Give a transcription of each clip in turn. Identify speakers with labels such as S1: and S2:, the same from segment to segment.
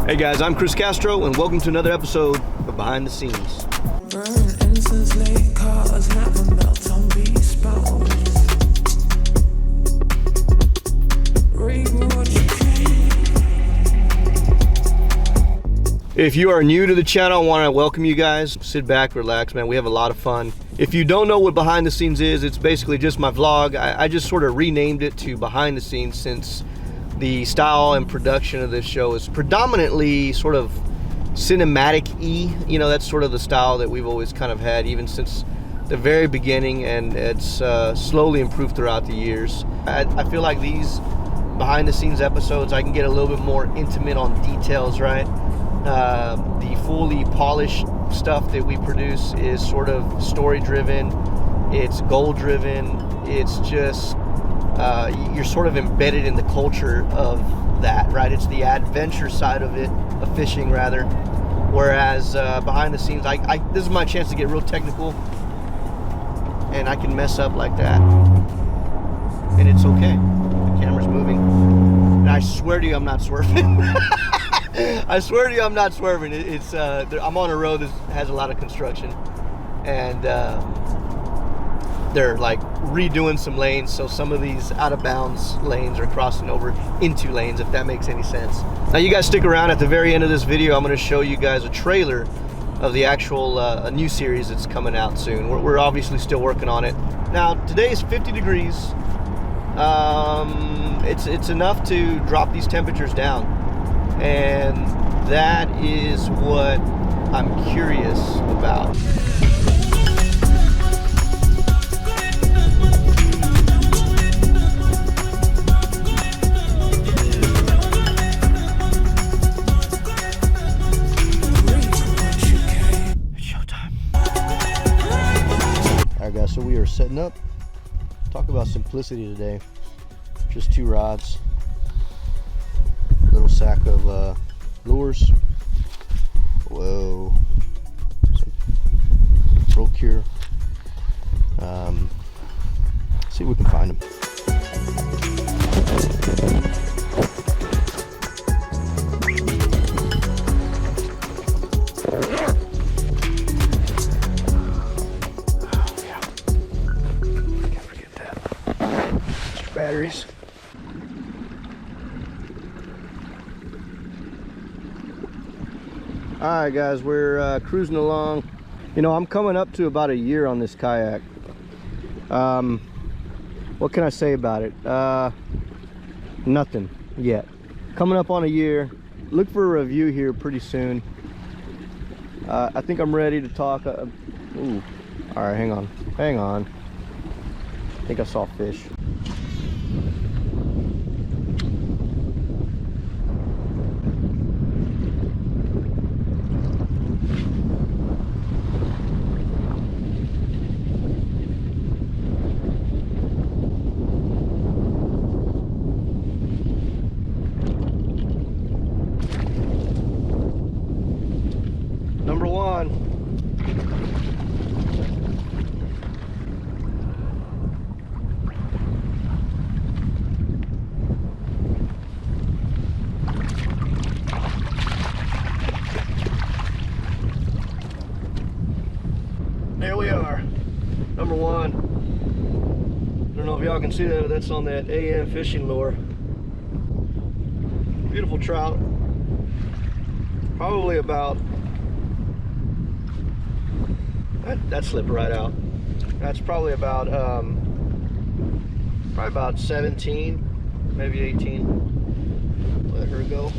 S1: Hey guys, I'm Chris Castro, and welcome to another episode of Behind the Scenes. If you are new to the channel, I want to welcome you guys. Sit back, relax, man. We have a lot of fun. If you don't know what Behind the Scenes is, it's basically just my vlog. I just sort of renamed it to Behind the Scenes since the style and production of this show is predominantly sort of cinematic-y. You know, that's sort of the style that we've always kind of had, even since the very beginning, and it's slowly improved throughout the years. I feel like these Behind the Scenes episodes, I can get a little bit more intimate on details, right? The fully polished stuff that we produce is sort of story-driven, it's goal-driven, it's just you're sort of embedded in the culture of that, right? It's the adventure side of it, of fishing rather. Whereas behind the scenes, this is my chance to get real technical, and I can mess up like that, and it's okay. The camera's moving, and I swear to you, I'm not swerving. I swear to you, I'm not swerving. I'm on a road that has a lot of construction, and they're like redoing some lanes, so some of these out of bounds lanes are crossing over into lanes, if that makes any sense. Now you guys stick around. At the very end of this video, I'm going to show you guys a trailer of the actual a new series that's coming out soon. We're obviously still working on it. Now today is 50 degrees. It's enough to drop these temperatures down, and that is what I'm curious about. So we are setting up. Talk about simplicity today. Just 2 rods, a little sack of lures. Whoa, some broke here. See if we can find them. Batteries. Alright guys, we're cruising along. You know, I'm coming up to about a year on this kayak. What can I say about it? Nothing yet. Coming up on a year. Look for a review here pretty soon. I think I'm ready to talk. Ooh. Alright, hang on. I think I saw fish. Number 1. There we are. Number 1. I don't know if y'all can see that, but that's on that AM fishing lure. Beautiful trout. Probably about that slipped right out. That's probably about 17, maybe 18. Let her go.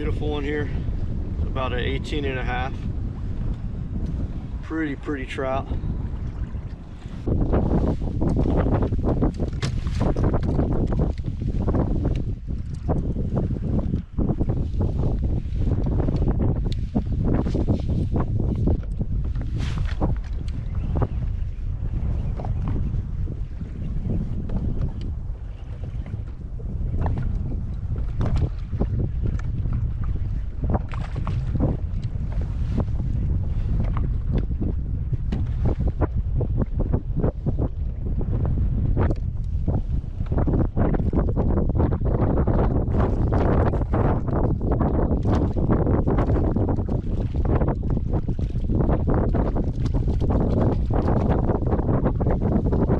S1: beautiful one here. It's about an 18 and a half. Pretty trout.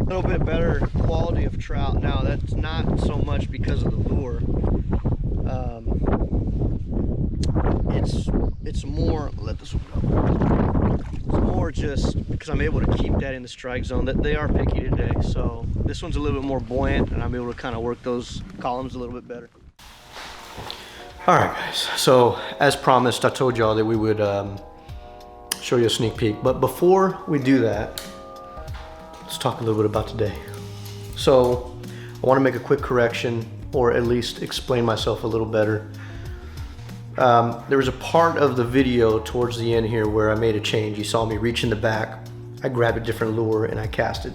S1: A little bit better quality of trout now. That's not so much because of the lure. It's more, let this one go. It's more just because I'm able to keep that in the strike zone. That they are picky today, so this one's a little bit more buoyant, and I'm able to kind of work those columns a little bit better. All right, guys. So as promised, I told y'all that we would show you a sneak peek. But before we do that, let's talk a little bit about today. So I want to make a quick correction, or at least explain myself a little better. There was a part of the video towards the end here where I made a change. You saw me reach in the back, I grabbed a different lure and I cast it.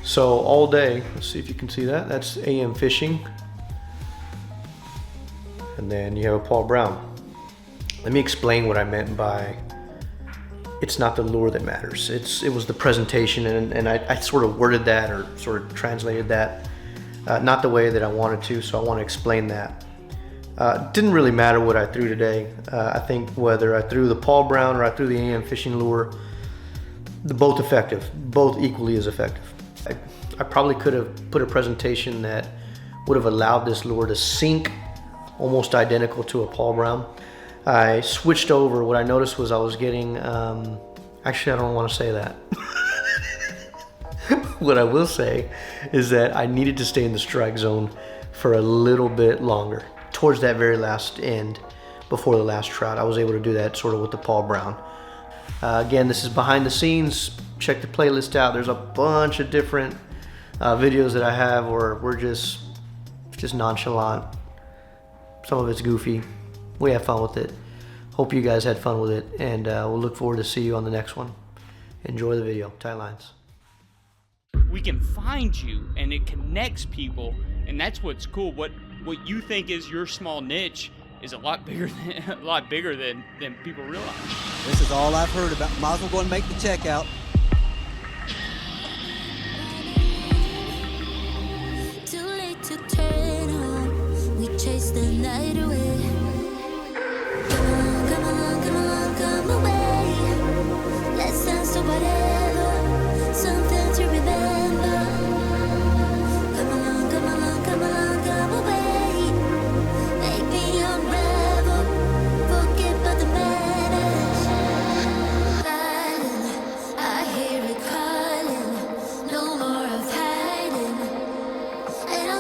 S1: So all day, let's see if you can see that, that's AM fishing. And then you have a Paul Brown. Let me explain what I meant by it's not the lure that matters. It was the presentation, and I sort of worded that, or sort of translated that not the way that I wanted to, so I want to explain that. It didn't really matter what I threw today. I think whether I threw the Paul Brown or I threw the AM fishing lure, they're both effective, both equally as effective. I probably could have put a presentation that would have allowed this lure to sink almost identical to a Paul Brown. I switched over. What I noticed was I was getting, actually I don't want to say that. What I will say is that I needed to stay in the strike zone for a little bit longer. Towards that very last end, before the last trout, I was able to do that sort of with the Paul Brown. Again, this is behind the scenes. Check the playlist out. There's a bunch of different videos that I have where we're just nonchalant. Some of it's goofy. We have fun with it. Hope you guys had fun with it, and we'll look forward to see you on the next one. Enjoy the video. Tight lines.
S2: We can find you, and it connects people, and that's what's cool. What you think is your small niche is a lot bigger than people realize.
S3: This is all I've heard about. Might as well go and make the checkout.
S4: Too late to turn home. We chase the night away. Come on, come on, come on, come away. Let's dance to whatever. Something to remember. Come on, come on, come on, come away. Make me unravel. Forget about the madness. Silent, I hear it calling. No more of hiding. And I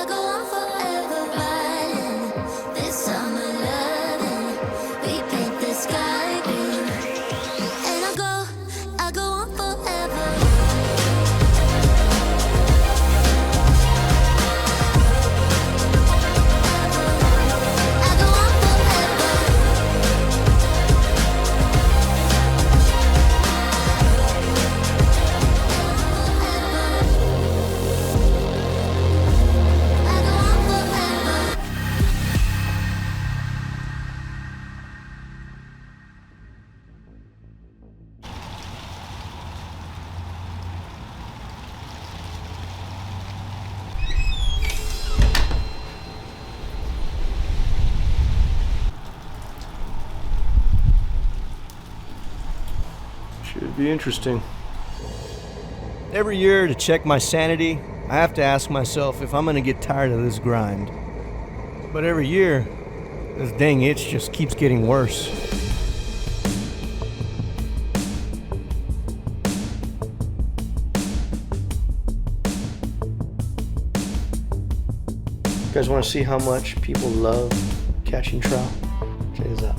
S4: go on forever riding. This summer loving. We paint the sky blue. And I go on forever. I go on forever.
S1: Should be interesting. Every year, to check my sanity, I have to ask myself if I'm gonna get tired of this grind. But every year, this dang itch just keeps getting worse. You guys wanna see how much people love catching trout. Check this out.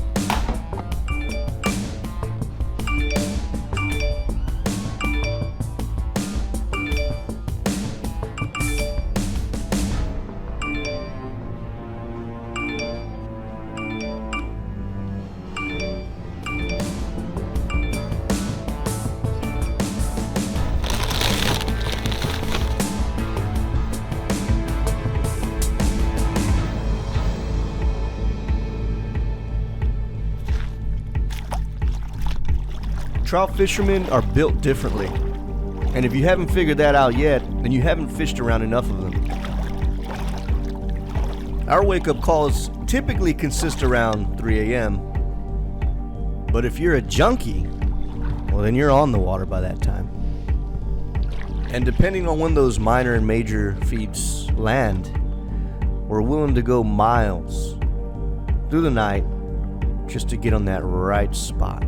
S1: Trout fishermen are built differently. And if you haven't figured that out yet, then you haven't fished around enough of them. Our wake-up calls typically consist around 3 a.m. But if you're a junkie, well, then you're on the water by that time. And depending on when those minor and major feeds land, we're willing to go miles through the night just to get on that right spot.